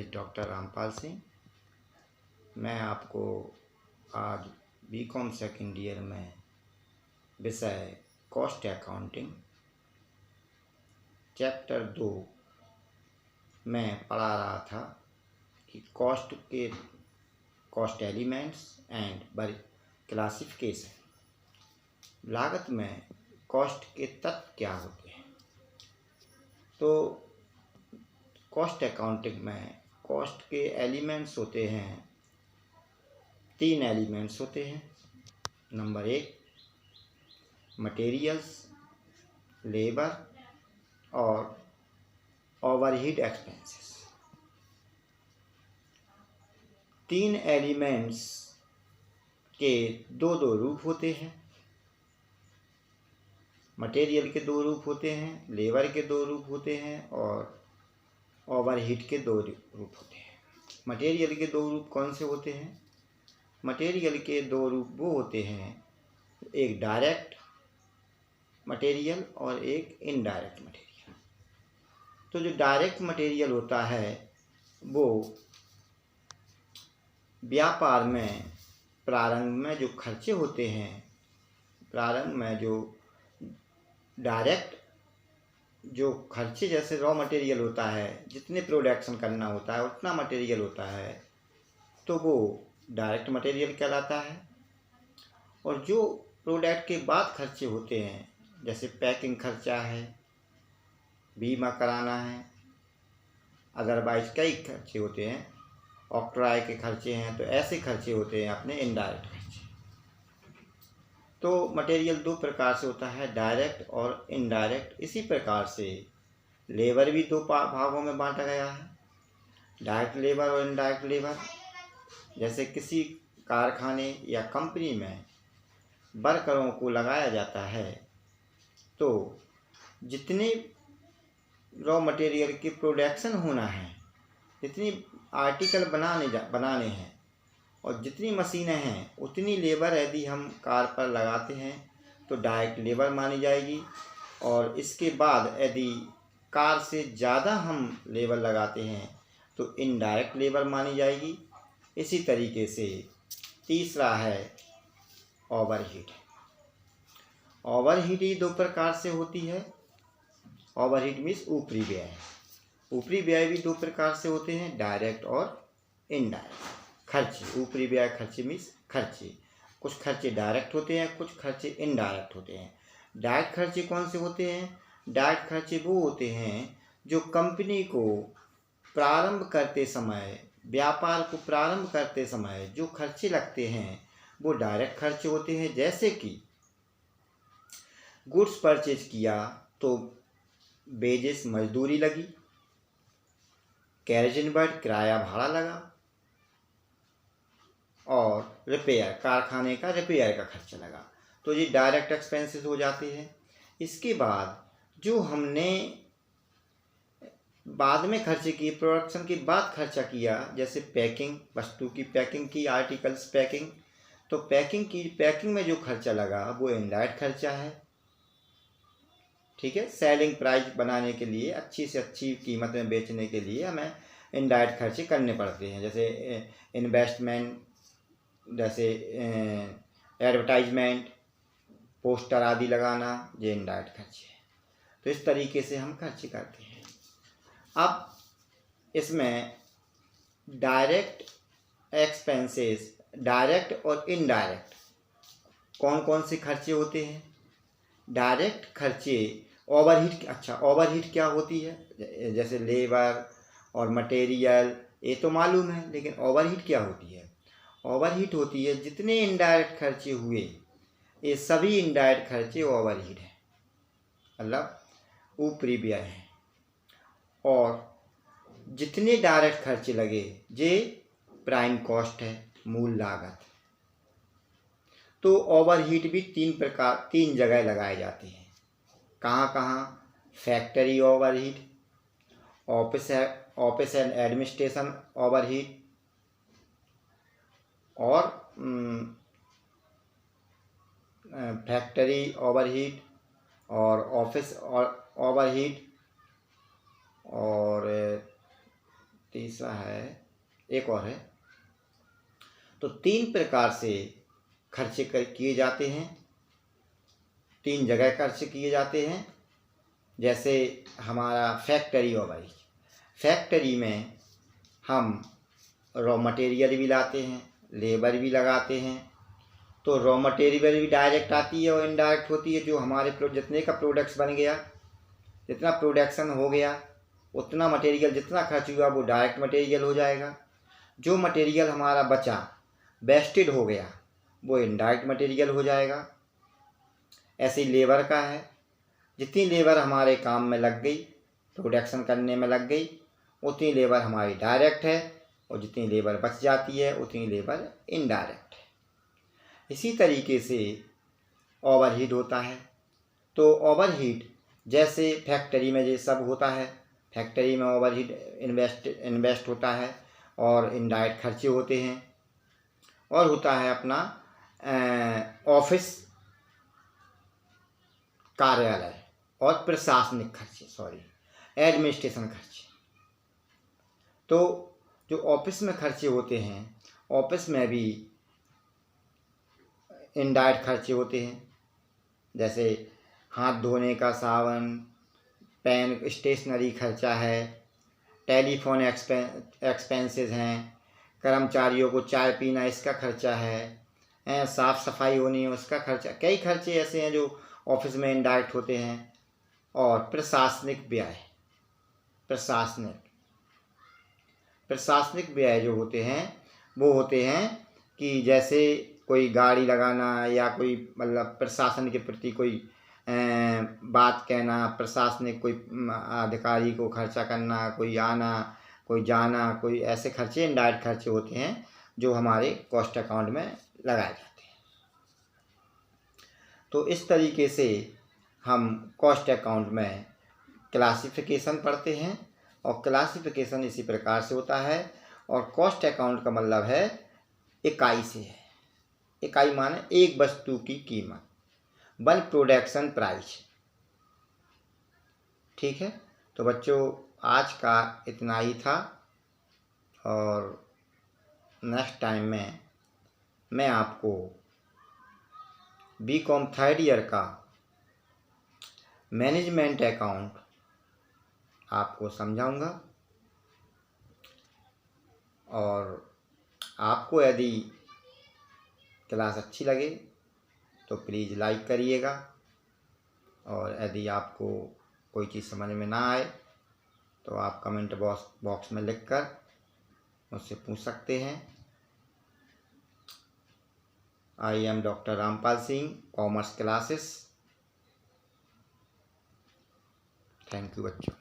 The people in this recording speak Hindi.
Is doctor Rampal Singh. मैं आपको आज बीकॉम सेकेंड ईयर में विषय कॉस्ट अकाउंटिंग चैप्टर 2 में पढ़ा रहा था कि कॉस्ट एलिमेंट्स एंड क्लासिफिकेशन, लागत में कॉस्ट के तत्व क्या होते हैं। तो कॉस्ट अकाउंटिंग में कॉस्ट के एलिमेंट्स होते हैं, 3 एलिमेंट्स होते हैं। नंबर 1 मटेरियल्स, लेबर और ओवरहेड एक्सपेंसेस। 3 एलिमेंट्स के दो रूप होते हैं। मटेरियल के 2 रूप होते हैं, लेबर के 2 रूप होते हैं और ओवरहेड के 2 रूप होते हैं। मटेरियल के 2 रूप कौन से होते हैं? मटेरियल के 2 रूप वो होते हैं, एक डायरेक्ट मटेरियल और एक इनडायरेक्ट मटेरियल। तो जो डायरेक्ट मटेरियल होता है वो व्यापार में प्रारंभ में जो खर्चे होते हैं, प्रारंभ में जो डायरेक्ट जो खर्चे, जैसे रॉ मटेरियल होता है, जितने प्रोडक्शन करना होता है उतना मटेरियल होता है, तो वो डायरेक्ट मटेरियल कहलाता है। और जो प्रोडक्ट के बाद खर्चे होते हैं, जैसे पैकिंग खर्चा है, बीमा कराना है, अदरवाइज कई खर्चे होते हैं, और किराए के खर्चे हैं, तो ऐसे खर्चे होते हैं अपने इनडायरेक्ट खर्चे। तो मटेरियल 2 प्रकार से होता है, डायरेक्ट और इनडायरेक्ट। इसी प्रकार से लेबर भी 2 भागों में बांटा गया है, डायरेक्ट लेबर और इनडायरेक्ट लेबर। जैसे किसी कारखाने या कंपनी में वर्करों को लगाया जाता है, तो जितने रॉ मटेरियल की प्रोडक्शन होना है, जितनी आर्टिकल बनाने हैं और जितनी मशीनें हैं, उतनी लेबर यदि हम कार पर लगाते हैं तो डायरेक्ट लेबर मानी जाएगी। और इसके बाद यदि कार से ज़्यादा हम लेबर लगाते हैं तो इनडायरेक्ट लेबर मानी जाएगी। इसी तरीके से तीसरा है ओवरहेड। ओवरहेड ही 2 प्रकार से होती है। ओवरहेड मीन्स ऊपरी व्यय। ऊपरी व्यय भी 2 प्रकार से होते हैं, डायरेक्ट और इनडायरेक्ट खर्चे। ऊपरी व्यय खर्चे मीन्स खर्चे, कुछ खर्चे डायरेक्ट होते हैं, कुछ खर्चे इनडायरेक्ट होते हैं। डायरेक्ट खर्चे कौन से होते हैं? डायरेक्ट खर्चे वो होते हैं जो कंपनी को प्रारंभ करते समय, व्यापार को प्रारंभ करते समय जो खर्चे लगते हैं वो डायरेक्ट खर्चे होते हैं। जैसे कि गुड्स परचेज किया तो वेजेस मजदूरी लगी, कैरेज इनवर्ट किराया भाड़ा लगा, और रिपेयर कारखाने का रिपेयर का खर्चा लगा, तो ये डायरेक्ट एक्सपेंसेस हो जाते हैं। इसके बाद जो हमने बाद में खर्चे किए, प्रोडक्शन के बाद खर्चा किया, जैसे पैकिंग, वस्तु की पैकिंग की, आर्टिकल्स पैकिंग, तो पैकिंग में जो खर्चा लगा वो इनडायरेक्ट खर्चा है। ठीक है, सेलिंग प्राइस बनाने के लिए, अच्छी से अच्छी कीमत में बेचने के लिए हमें इनडायरेक्ट खर्चे करने पड़ते हैं, जैसे इन्वेस्टमेंट, जैसे एडवर्टाइजमेंट, पोस्टर आदि लगाना, ये इनडायरेक्ट खर्चे हैं। तो इस तरीके से हम खर्चे करते हैं। अब इसमें डायरेक्ट एक्सपेंसेस, डायरेक्ट और इनडायरेक्ट कौन कौन से खर्चे होते हैं? डायरेक्ट खर्चे ओवरहेड। अच्छा, ओवरहेड क्या होती है? जैसे लेबर और मटेरियल, ये तो मालूम है, लेकिन ओवरहेड क्या होती है? ओवरहेड होती है जितने इनडायरेक्ट खर्चे हुए, ये सभी इनडायरेक्ट खर्चे ओवरहेड हैं, मतलब ऊपरी व्यय हैं। और जितने डायरेक्ट खर्चे लगे ये प्राइम कॉस्ट है, मूल लागत। तो ओवरहेड भी 3 जगह लगाए जाते हैं। कहाँ कहाँ? Factory overhead, office and administration overhead, और फैक्ट्री ओवरहेड और ऑफिस ओवरहेड, और तीसरा है, एक और है। तो 3 प्रकार से खर्चे किए जाते हैं, 3 जगह खर्चे किए जाते हैं। जैसे हमारा फैक्ट्री ओवरहेड, फैक्ट्री में हम रॉ मटेरियल भी लाते हैं, लेबर भी लगाते हैं। तो रॉ मटेरियल भी डायरेक्ट आती है और इनडायरेक्ट होती है। जो हमारे जितने का प्रोडक्ट्स बन गया, जितना प्रोडक्शन हो गया, उतना मटेरियल जितना खर्च हुआ वो डायरेक्ट मटेरियल हो जाएगा। जो मटेरियल हमारा बचा, वेस्टेड हो गया, वो इनडायरेक्ट मटेरियल हो जाएगा। ऐसे ही लेबर का है, जितनी लेबर हमारे काम में लग गई, प्रोडक्शन करने में लग गई, उतनी लेबर हमारी डायरेक्ट है, और जितनी लेबर बच जाती है उतनी लेबर इनडायरेक्ट है। इसी तरीके से ओवरहेड होता है। तो ओवरहेड जैसे फैक्ट्री में ये सब होता है, फैक्ट्री में ओवरहेड इन्वेस्ट होता है और इनडायरेक्ट खर्चे होते हैं। और होता है अपना ऑफिस, कार्यालय और प्रशासनिक खर्चे, एडमिनिस्ट्रेशन खर्चे। तो जो ऑफिस में खर्चे होते हैं, ऑफिस में भी इनडायरेक्ट खर्चे होते हैं। जैसे हाथ धोने का साबुन, पेन, स्टेशनरी खर्चा है, टेलीफोन एक्सपेंसेस हैं, कर्मचारियों को चाय पीना इसका खर्चा है, साफ़ सफाई होनी है उसका खर्चा। कई खर्चे ऐसे हैं जो ऑफिस में इनडायरेक्ट होते हैं। और प्रशासनिक व्यय, प्रशासनिक व्यय जो होते हैं वो होते हैं कि जैसे कोई गाड़ी लगाना या कोई मतलब प्रशासन के प्रति कोई बात कहना, प्रशासनिक कोई अधिकारी को खर्चा करना, कोई आना कोई जाना, कोई ऐसे खर्चे इनडायरेक्ट खर्चे होते हैं जो हमारे कॉस्ट अकाउंट में लगाए जाते हैं। तो इस तरीके से हम कॉस्ट अकाउंट में क्लासिफिकेशन पढ़ते हैं, और क्लासिफिकेशन इसी प्रकार से होता है। और कॉस्ट अकाउंट का मतलब है इकाई से है। इकाई माने एक वस्तु की कीमत, वन प्रोडक्शन प्राइस। ठीक है, तो बच्चों आज का इतना ही था, और नेक्स्ट टाइम में मैं आपको बीकॉम थर्ड ईयर का मैनेजमेंट अकाउंट आपको समझाऊंगा। और आपको यदि क्लास अच्छी लगे तो प्लीज़ लाइक करिएगा, और यदि आपको कोई चीज़ समझ में ना आए तो आप कमेंट बॉक्स में लिखकर मुझसे पूछ सकते हैं। I am doctor Rampal Singh, commerce classes. Thank you बच्चों।